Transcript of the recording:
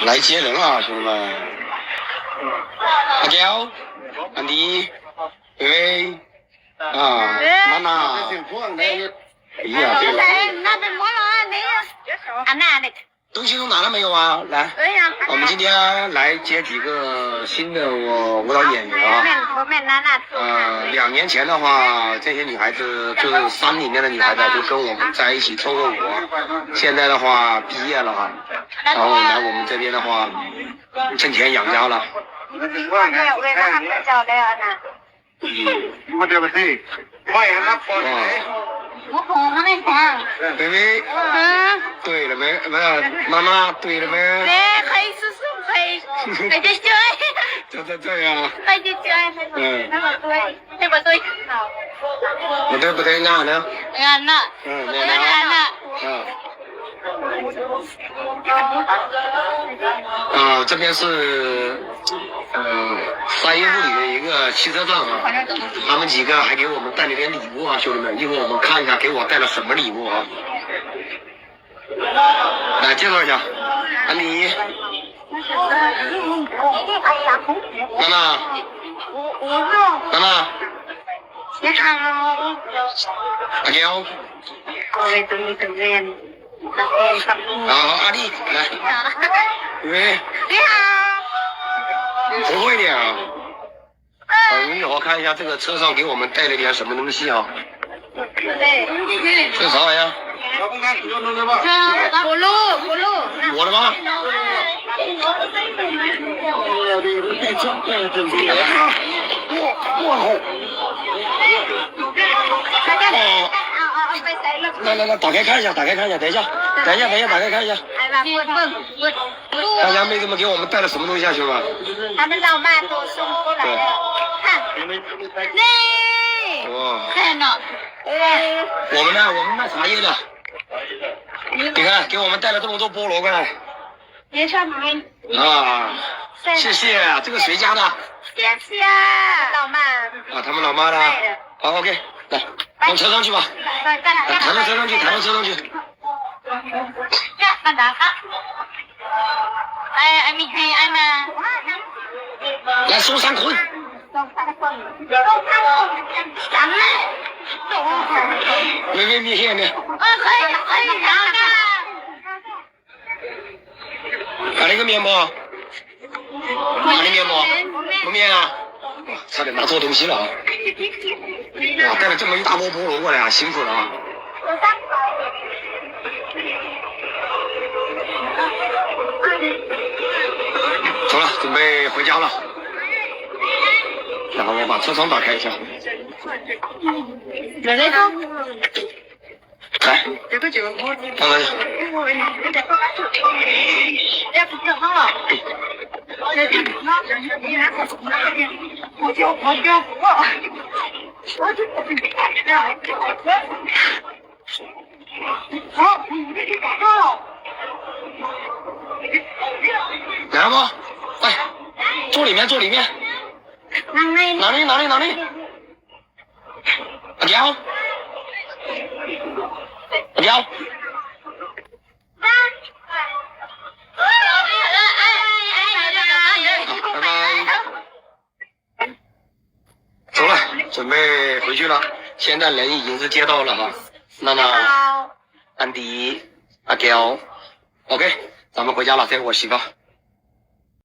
来接人了，兄弟们！阿娇、安迪、薇薇啊，娜娜。哎呀，那边摸了啊，那个啊，那的。东西都拿了没有啊？来，对呀。我们今天来接几个新的舞蹈演员啊。2年前的话，这些女孩子就是山里面的女孩子，就跟我们在一起跳过舞。现在的话毕业了哈，然后来我们这边的话挣钱养家了。我哄他们讲。妹妹。对了没？不是，妈妈对了没？对，可以叔叔可以，快点追。对呀。快点追，那么对，那么对。不对，哪呢？俺呢？俺呢？这边是三业部里的一个汽车站啊，他们几个还给我们带了点礼物啊，兄弟们，一会儿我们看一下给我带了什么礼物啊。来介绍一下，安妮，娜娜，娜娜，阿娇，阿丽，来，喂，你好，不会的啊。一会儿看一下这个车上给我们带了点什么东西啊？这是啥玩意儿？葫芦，我的吗？来，打开看一下，等一下，打开看一下。大家妹子们给我们带了什么东西啊，兄弟们？他们老妈都送过来了，看，看了，我们卖茶叶的。你看，给我们带了这么多菠萝过来。别上门。谢谢，这个谁家的？谢谢，老妈。他们老妈的。好 ，OK， 来，往车上去吧。抬到车上去。干啥？哎，妈。来，收3捆。微面线的。可以拿的。哪里个面包？哪里面包？不面啊！差点拿错东西了啊！哇，带了这么一大波菠萝过来啊，辛苦了啊！走了，准备回家了。然后我把车窗打开一下。来，这个就放上去。来不？哎，坐里面。哪里？阿娇。拜拜。走了，准备回去了。现在人已经是接到了哈。娜娜、安迪、阿娇 ，OK， 咱们回家了，这是我媳妇。